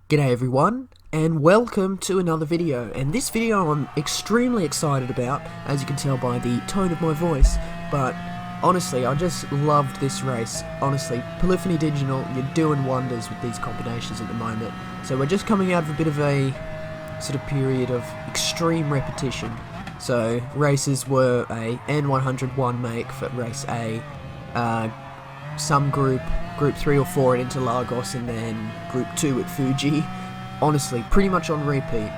G'day everyone, and welcome to another video. And this video I'm extremely excited about, as you can tell by the tone of my voice. But honestly, I just loved this race. Honestly, Polyphony Digital, you're doing wonders with these combinations at the moment. So we're just coming out of a bit of a sort of period of extreme repetition. So races were a N101 make for race A, some group 3 or 4 at Interlagos, and then group 2 at Fuji. Honestly, pretty much on repeat.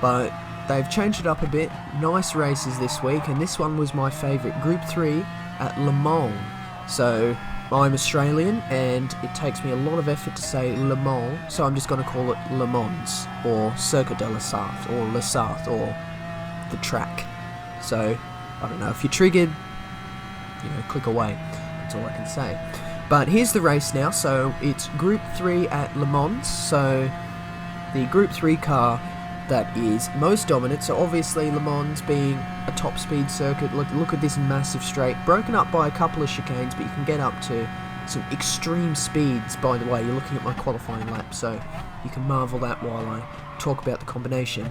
But they've changed it up a bit. Nice races this week, and this one was my favourite. Group 3 at Le Mans. So I'm Australian, and it takes me a lot of effort to say Le Mans, so I'm just going to call it Le Mans, or Circuit de la Sarthe, or Le Sarthe, or the track. So, I don't know, if you're triggered, click away. That's all I can say. But here's the race now. So it's Group 3 at Le Mans. So the Group 3 car that is most dominant. So obviously Le Mans being a top speed circuit. Look at this massive straight, broken up by a couple of chicanes, but you can get up to some extreme speeds. By the way, you're looking at my qualifying lap, so you can marvel that while I talk about the combination.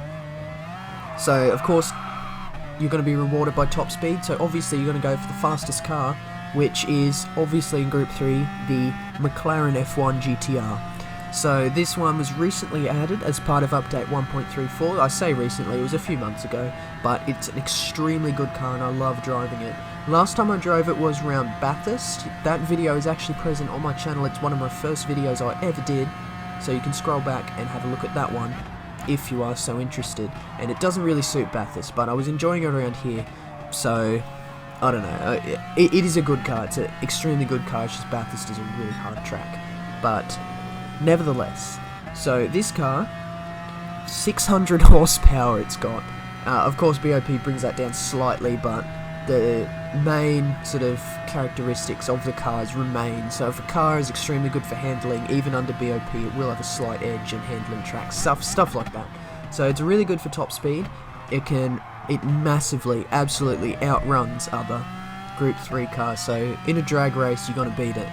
So of course you're going to be rewarded by top speed. So obviously you're going to go for the fastest car, which is obviously in Group 3, the McLaren F1 GTR. So this one was recently added as part of update 1.34. I say recently, it was a few months ago, but it's an extremely good car and I love driving it. Last time I drove it was around Bathurst. That video is actually present on my channel. It's one of my first videos I ever did, so you can scroll back and have a look at that one if you are so interested. And it doesn't really suit Bathurst, but I was enjoying it around here, so I don't know, it is a good car. It's an extremely good car. It's just Bathurst is a really hard track, but nevertheless. So this car, 600 horsepower it's got. Of course BOP brings that down slightly, but the main sort of characteristics of the cars remain. So if a car is extremely good for handling, even under BOP, it will have a slight edge in handling tracks, stuff like that. So it's really good for top speed. It massively, absolutely outruns other Group 3 cars, so in a drag race you're going to beat it.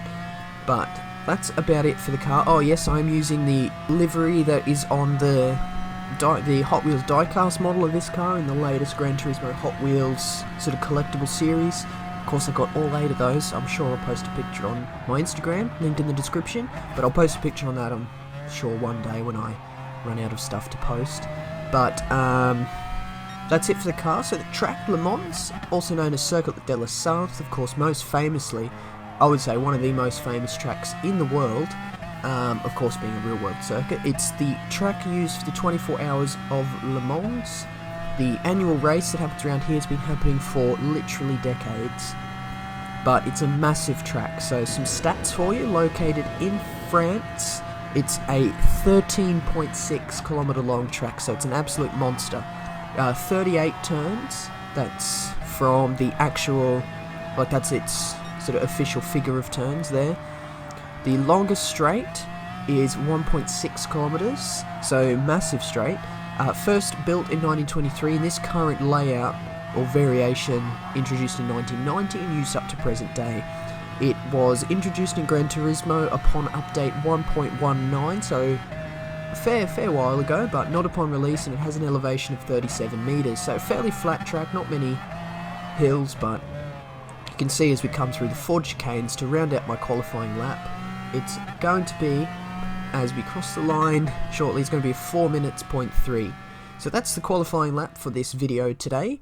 But that's about it for the car. Oh yes, I'm using the livery that is on the Hot Wheels diecast model of this car in the latest Gran Turismo Hot Wheels sort of collectible series. Of course I got all 8 of those. I'm sure I'll post a picture on my Instagram, linked in the description, but I'll post a picture on that, I'm sure, one day when I run out of stuff to post. But that's it for the car. So the track, Le Mans, also known as Circuit de la Sarthe, of course most famously, I would say one of the most famous tracks in the world, of course being a real world circuit. It's the track used for the 24 hours of Le Mans. The annual race that happens around here has been happening for literally decades, but it's a massive track. So some stats for you: located in France, it's a 13.6 kilometer long track, so it's an absolute monster. 38 turns, that's from the actual, that's its sort of official figure of turns there. The longest straight is 1.6 kilometers, so massive straight. First built in 1923, in this current layout or variation introduced in 1990 and used up to present day. It was introduced in Gran Turismo upon update 1.19, so a fair while ago, but not upon release, and it has an elevation of 37 meters, so fairly flat track, not many hills. But you can see as we come through the 4 chicanes to round out my qualifying lap, it's going to be, as we cross the line shortly, it's going to be 4 minutes, 0.3. So that's the qualifying lap for this video today,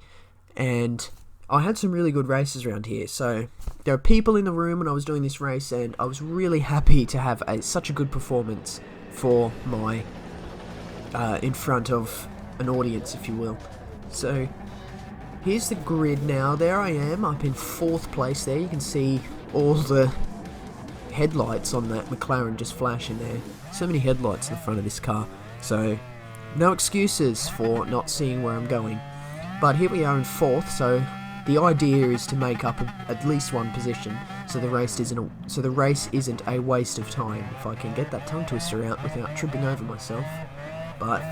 and I had some really good races around here. So there are people in the room when I was doing this race, and I was really happy to have such a good performance for my in front of an audience, if you will. So here's the grid now. There I am up in 4th place there. You can see all the headlights on that McLaren just flashing there. So many headlights in the front of this car, so no excuses for not seeing where I'm going. But here we are in 4th, so the idea is to make up at least one position, so the race isn't a waste of time, if I can get that tongue twister out without tripping over myself. But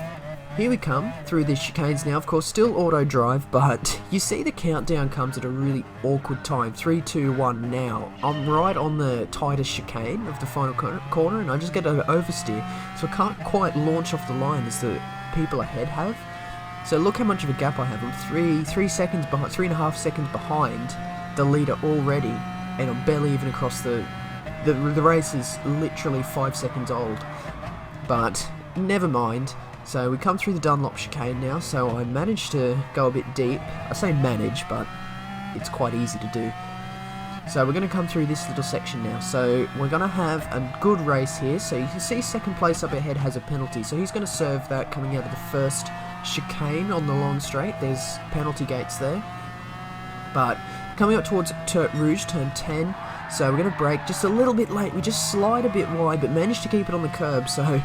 here we come through these chicanes now, of course still auto drive, but you see the countdown comes at a really awkward time. 3, 2, 1 now. I'm right on the tightest chicane of the final corner and I just get an oversteer, so I can't quite launch off the line as the people ahead have. So look how much of a gap I have. I'm 3 seconds behind, 3.5 seconds behind the leader already, and I'm barely even across the race is literally 5 seconds old. But never mind. So we come through the Dunlop chicane now, so I managed to go a bit deep. I say manage, but it's quite easy to do. So we're going to come through this little section now. So we're going to have a good race here. So you can see second place up ahead has a penalty. So he's going to serve that coming out of the first chicane on the long straight. There's penalty gates there. But coming up towards Tertre Rouge, turn 10. So we're going to brake just a little bit late. We just slide a bit wide, but managed to keep it on the curb. So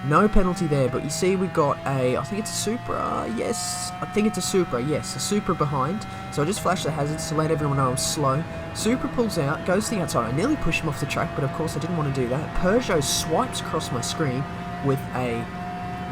no penalty there, but you see we've got I think it's a Supra, yes, I think it's a Supra, yes, a Supra behind, so I just flash the hazards to let everyone know I'm slow. Supra pulls out, goes to the outside, I nearly pushed him off the track, but of course I didn't want to do that. Peugeot swipes across my screen with a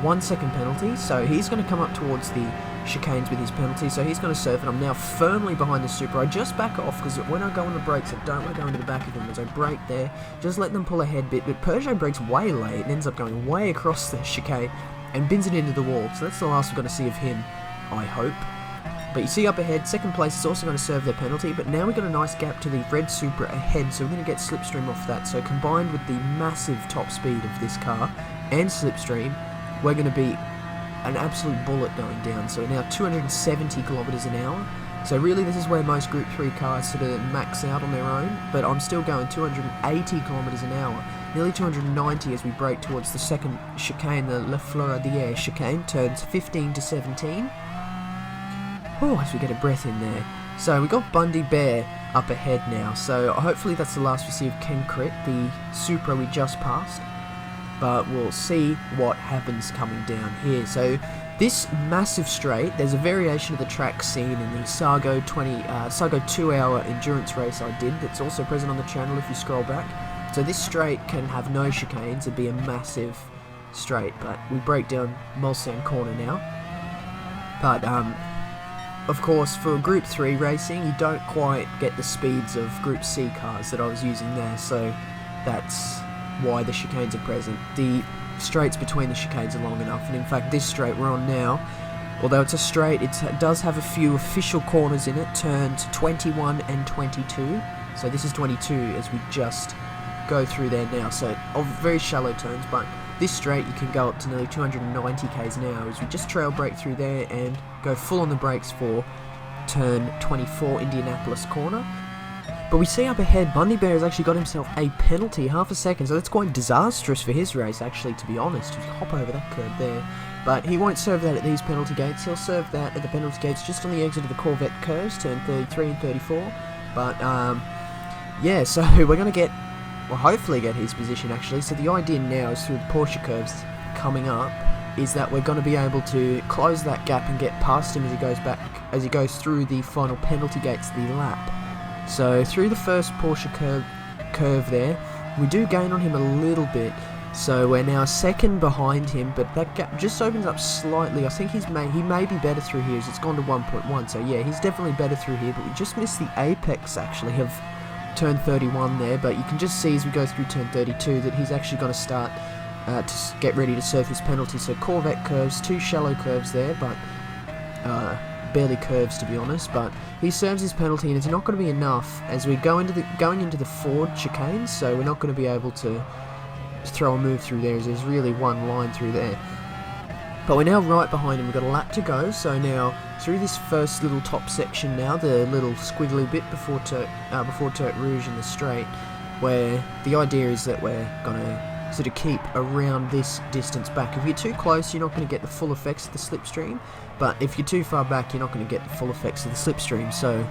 1 second penalty, so he's going to come up towards the chicanes with his penalty, so he's going to serve, and I'm now firmly behind the Supra. I just back off, because when I go on the brakes, I don't want to go into the back of him, as I brake there, just let them pull ahead bit, but Peugeot brakes way late, and ends up going way across the chicane, and bins it into the wall, so that's the last we're going to see of him, I hope. But you see up ahead, second place is also going to serve their penalty, but now we've got a nice gap to the red Supra ahead, so we're going to get slipstream off that, so combined with the massive top speed of this car, and slipstream, we're going to be an absolute bullet going down. So we're now 270 kilometers an hour. So really this is where most Group 3 cars sort of max out on their own, but I'm still going 280 kilometers an hour, nearly 290 as we brake towards the second chicane, the Le Fleur d'Hier chicane, turns 15 to 17. Oh, as we get a breath in there. So we got Bundy Bear up ahead now, so hopefully that's the last we see of Ken Crit, the Supra we just passed. But we'll see what happens coming down here. So this massive straight, there's a variation of the track seen in the Sargo 2-hour endurance race I did that's also present on the channel if you scroll back. So this straight can have no chicanes, it'd be a massive straight, but we break down Mulsanne corner now. But of course for Group 3 racing you don't quite get the speeds of Group C cars that I was using there, so that's why the chicanes are present. The straights between the chicanes are long enough, and in fact this straight we're on now, although it's a straight, it does have a few official corners in it, turns 21 and 22, so this is 22 as we just go through there now, so very shallow turns, but this straight you can go up to nearly 290 k's an hour as we just trail brake through there and go full on the brakes for turn 24 Indianapolis corner. But we see up ahead, Bundy Bear has actually got himself a penalty, half a second, so that's quite disastrous for his race, actually, to be honest. He'll hop over that curb there. But he won't serve that at these penalty gates, he'll serve that at the penalty gates just on the exit of the Corvette curves, turn 33 and 34. But, yeah, so we're going to get, well, hopefully get his position, actually. So the idea now is through the Porsche curves coming up, is that we're going to be able to close that gap and get past him as he goes back, as he goes through the final penalty gates of the lap. So through the first Porsche curve there, we do gain on him a little bit, so we're now second behind him, but that gap just opens up slightly. I think he may be better through here as it's gone to 1.1, so yeah, he's definitely better through here, but we just missed the apex actually of turn 31 there, but you can just see as we go through turn 32 that he's actually going to start to get ready to serve his penalty. So Corvette curves, 2 shallow curves there, but barely curves to be honest, but he serves his penalty and it's not going to be enough as we going into the Ford chicanes, so we're not going to be able to throw a move through there as there's really one line through there. But we're now right behind him, we've got a lap to go, so now through this first little top section now, the little squiggly bit before Tertre Rouge in the straight, where the idea is that we're going to sort of keep around this distance back. If you're too close, you're not going to get the full effects of the slipstream, but if you're too far back, you're not going to get the full effects of the slipstream. So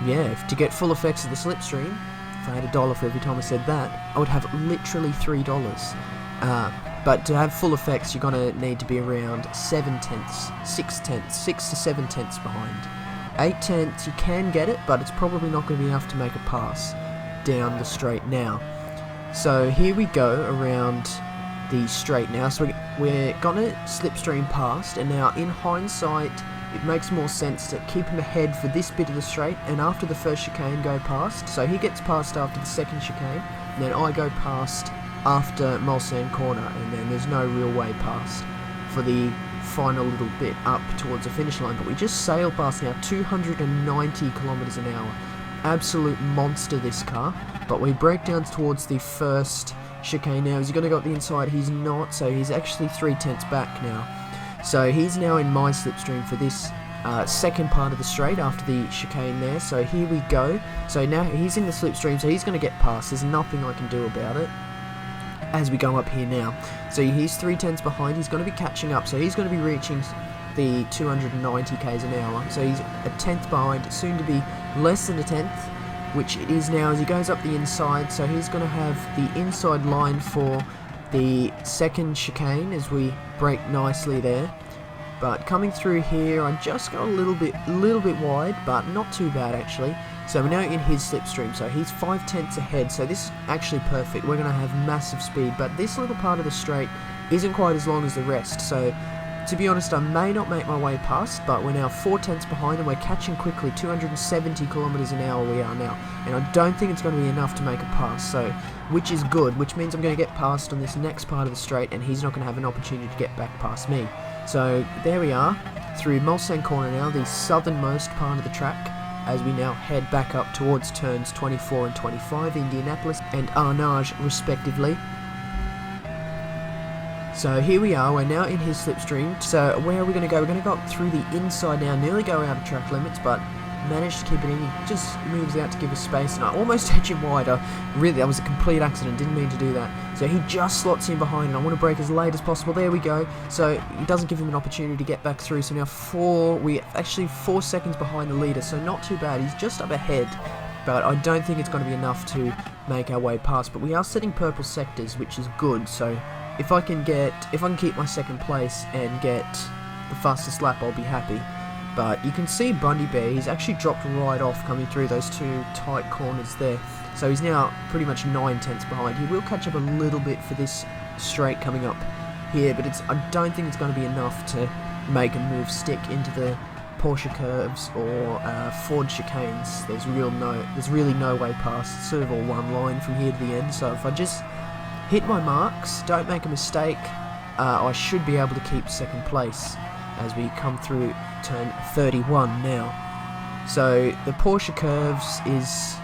yeah, to get full effects of the slipstream, if I had $1 for every time I said that, I would have literally $3. But to have full effects, you're going to need to be around 7 tenths, 6 to 7 tenths behind. 8 tenths, you can get it, but it's probably not going to be enough to make a pass down the straight now. So here we go around the straight now, so we're gonna slipstream past, and now in hindsight it makes more sense to keep him ahead for this bit of the straight, and after the first chicane go past, so he gets past after the second chicane, and then I go past after Mulsanne corner, and then there's no real way past for the final little bit up towards the finish line. But we just sailed past now, 290 kilometers an hour, absolute monster this car. But we break down towards the first chicane now. Is he going to go up the inside? He's not, so he's actually 3/10 back now. So he's now in my slipstream for this second part of the straight after the chicane there. So here we go. So now he's in the slipstream, so he's going to get past. There's nothing I can do about it as we go up here now. So he's 3/10 behind. He's going to be catching up, so he's going to be reaching the 290 k's an hour. So he's a 10th behind, soon to be less than a 10th, which it is now as he goes up the inside. So he's going to have the inside line for the second chicane as we brake nicely there. But coming through here, I just got a little bit wide, but not too bad actually. So we're now in his slipstream, so he's 5/10 ahead, so this is actually perfect. We're going to have massive speed, but this little part of the straight isn't quite as long as the rest, so to be honest, I may not make my way past, but we're now 4/10 behind and we're catching quickly. 270 kilometers an hour we are now, and I don't think it's going to be enough to make a pass, so which is good, which means I'm going to get past on this next part of the straight, and he's not going to have an opportunity to get back past me. So there we are, through Mulsanne corner now, the southernmost part of the track, as we now head back up towards turns 24 and 25, Indianapolis and Arnage respectively. So here we are, we're now in his slipstream. So where are we going to go? We're going to go up through the inside now, nearly go out of track limits, but managed to keep it in. He just moves out to give us space, and I almost edged him wide. Really, that was a complete accident, didn't mean to do that. So he just slots in behind, and I want to brake as late as possible. There we go. So it doesn't give him an opportunity to get back through. So now we're actually 4 seconds behind the leader, so not too bad. He's just up ahead, but I don't think it's going to be enough to make our way past. But we are setting purple sectors, which is good. So if I can keep my second place and get the fastest lap, I'll be happy. But you can see Bundy Bear, he's actually dropped right off coming through those two tight corners there. So he's now pretty much 9/10 behind. He will catch up a little bit for this straight coming up here, but I don't think it's going to be enough to make a move stick into the Porsche curves or Ford chicanes. There's really no way past. It's sort of all one line from here to the end. So if I just hit my marks, don't make a mistake, I should be able to keep second place as we come through turn 31 now. So the Porsche curves is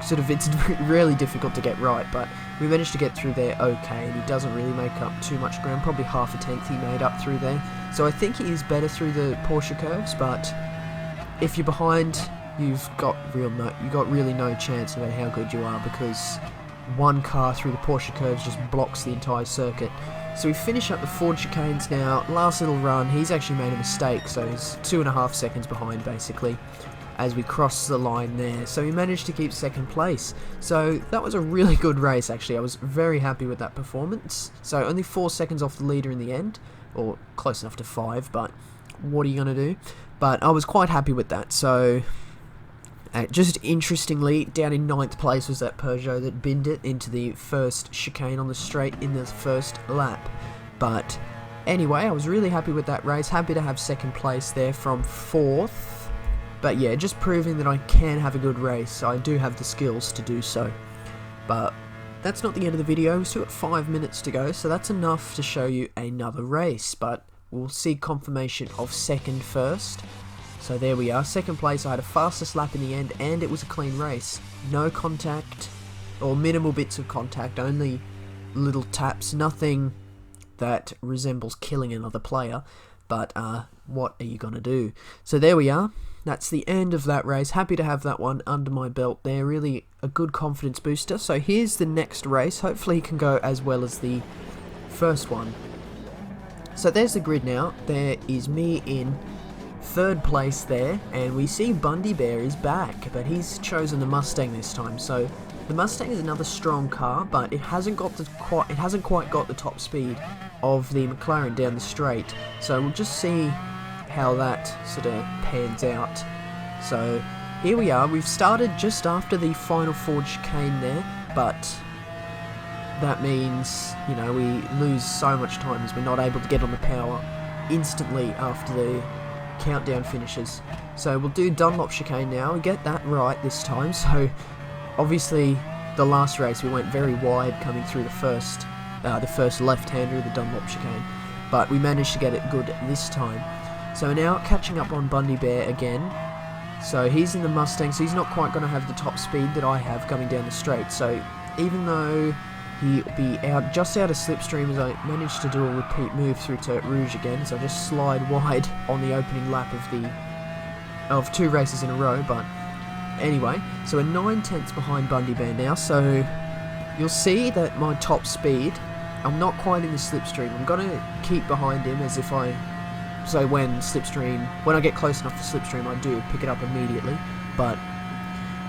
it's really difficult to get right, but we managed to get through there okay, and he doesn't really make up too much ground, probably half a tenth he made up through there. So I think he is better through the Porsche curves, but if you're behind, you've got really no chance no matter how good you are, because one car through the Porsche curves just blocks the entire circuit. So we finish up the Ford chicanes now. Last little run, he's actually made a mistake, so he's 2.5 seconds behind basically as we cross the line there. So we managed to keep second place. So that was a really good race actually. I was very happy with that performance. So only 4 seconds off the leader in the end, or close enough to 5, but what are you going to do? But I was quite happy with that. So just interestingly, down in 9th place was that Peugeot that binned it into the first chicane on the straight in the first lap. But anyway, I was really happy with that race. Happy to have second place there from 4th. But yeah, just proving that I can have a good race. I do have the skills to do so. But that's not the end of the video. We've still got 5 minutes to go, so that's enough to show you another race. But we'll see confirmation of second first. So there we are, second place. I had a fastest lap in the end, and it was a clean race. No contact, or minimal bits of contact, only little taps, nothing that resembles killing another player, but what are you going to do? So there we are, that's the end of that race. Happy to have that one under my belt there, really a good confidence booster. So here's the next race, hopefully he can go as well as the first one. So there's the grid now, there is me in 3rd place there, and we see Bundy Bear is back, but he's chosen the Mustang this time. So the Mustang is another strong car, but it hasn't quite got the top speed of the McLaren down the straight. So we'll just see how that sort of pans out. So here we are, we've started just after the final Ford chicane there, but that means, you know, we lose so much time as we're not able to get on the power instantly after the countdown finishes. So we'll do Dunlop chicane now. We get that right this time. So obviously the last race we went very wide coming through the first left-hander of the Dunlop chicane, but we managed to get it good this time. So now catching up on Bundy Bear again. So he's in the Mustang, so he's not quite going to have the top speed that I have coming down the straight. So even though he'll be just out of slipstream, as I managed to do a repeat move through Turret Rouge again, so I just slide wide on the opening lap of 2 races in a row. But anyway, so we're 9/10 behind Bundy Bear now, so you'll see that my top speed, I'm not quite in the slipstream. I'm going to keep behind him as if so when I get close enough to slipstream, I do pick it up immediately. But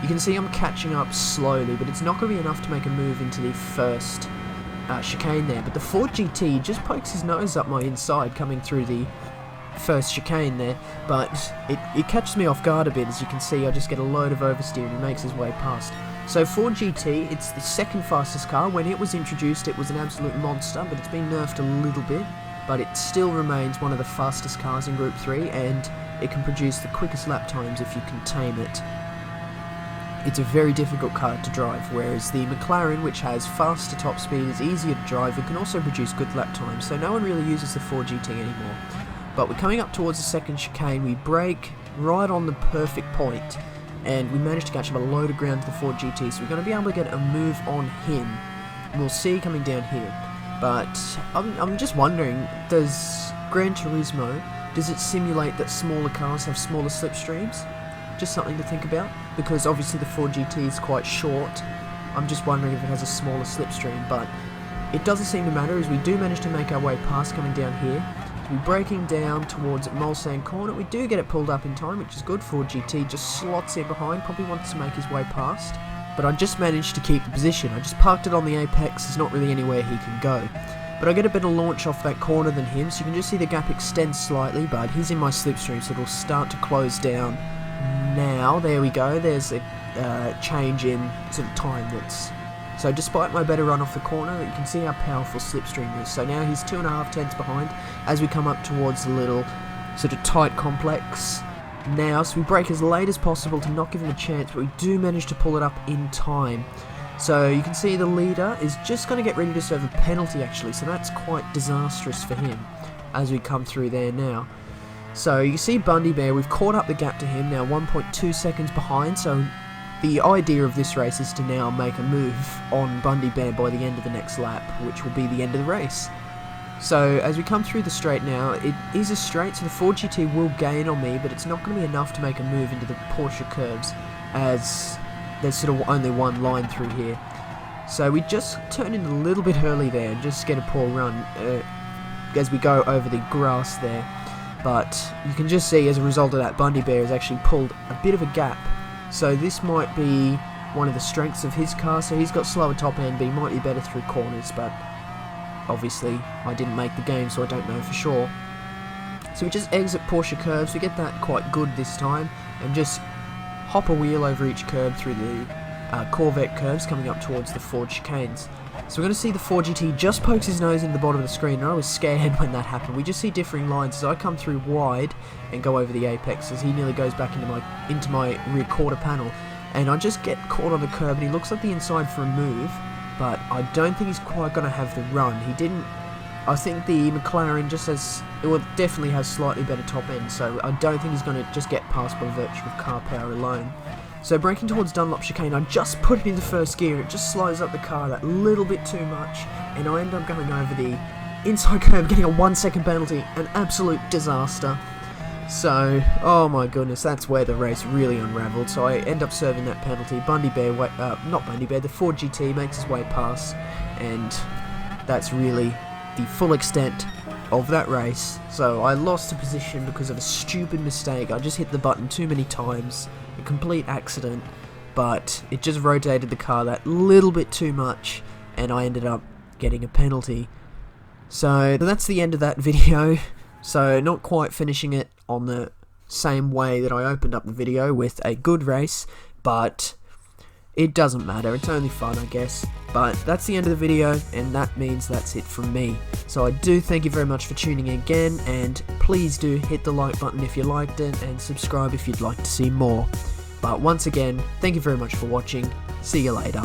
you can see I'm catching up slowly, but it's not going to be enough to make a move into the first chicane there. But the Ford GT just pokes his nose up my inside coming through the first chicane there, but it catches me off guard a bit. As you can see, I just get a load of oversteer and he makes his way past. So Ford GT, it's the second fastest car. When it was introduced, it was an absolute monster, but it's been nerfed a little bit. But it still remains one of the fastest cars in Group 3, and it can produce the quickest lap times if you can tame it. It's a very difficult car to drive, whereas the McLaren, which has faster top speed, is easier to drive and can also produce good lap times, so no one really uses the Ford GT anymore. But we're coming up towards the second chicane, we brake right on the perfect point, and we managed to catch up a load of ground to the Ford GT, so we're going to be able to get a move on him. We'll see coming down here. But I'm just wondering, does Gran Turismo, does it simulate that smaller cars have smaller slipstreams? Just something to think about, because obviously the Ford GT is quite short. I'm just wondering if it has a smaller slipstream, but it doesn't seem to matter, as we do manage to make our way past coming down here. We're braking down towards Mulsanne Corner. We do get it pulled up in time, which is good. Ford GT just slots in behind, probably wants to make his way past. But I just managed to keep the position. I just parked it on the apex, there's not really anywhere he can go. But I get a better launch off that corner than him, so you can just see the gap extend slightly, but he's in my slipstream, so it'll start to close down now. There we go, there's a change in sort of time that's... So despite my better run off the corner, you can see how powerful slipstream is. So now he's 2.5 tenths behind as we come up towards the little sort of tight complex. Now, so we brake as late as possible to not give him a chance, but we do manage to pull it up in time. So you can see the leader is just going to get ready to serve a penalty actually, so that's quite disastrous for him as we come through there now. So you see Bundy Bear, we've caught up the gap to him, now 1.2 seconds behind, so the idea of this race is to now make a move on Bundy Bear by the end of the next lap, which will be the end of the race. So as we come through the straight now, it is a straight, so the Ford GT will gain on me, but it's not going to be enough to make a move into the Porsche curves, as there's sort of only one line through here. So we just turn in a little bit early there and just get a poor run as we go over the grass there. But you can just see as a result of that, Bundy Bear has actually pulled a bit of a gap. So this might be one of the strengths of his car, so he's got slower top end, but he might be better through corners, but obviously I didn't make the game, so I don't know for sure. So we just exit Porsche curves, we get that quite good this time, and just hop a wheel over each curb through the Corvette curves coming up towards the Ford chicanes. So we're going to see the Ford GT just pokes his nose into the bottom of the screen, and I was scared when that happened. We just see differing lines as I come through wide and go over the apex, as he nearly goes back into my rear quarter panel, and I just get caught on the curb, and he looks like the inside for a move, but I don't think he's quite going to have the run. He didn't. I think the McLaren just has, well, definitely has slightly better top end, so I don't think he's going to just get past by virtue of car power alone. So braking towards Dunlop chicane, I just put it into first gear, it just slows up the car that little bit too much, and I end up going over the inside curb, getting a 1 second penalty, an absolute disaster. So, oh my goodness, that's where the race really unravelled, so I end up serving that penalty. Bundy Bear, not Bundy Bear, the Ford GT makes his way past, and that's really the full extent of that race. So I lost a position because of a stupid mistake. I just hit the button too many times, a complete accident, but it just rotated the car that little bit too much, and I ended up getting a penalty. So that's the end of that video. So not quite finishing it on the same way that I opened up the video with a good race, but It doesn't matter, it's only fun, I guess. But that's the end of the video, and that means that's it from me. So I do thank you very much for tuning in again, and please do hit the like button if you liked it, and subscribe if you'd like to see more. But once again, thank you very much for watching. See you later.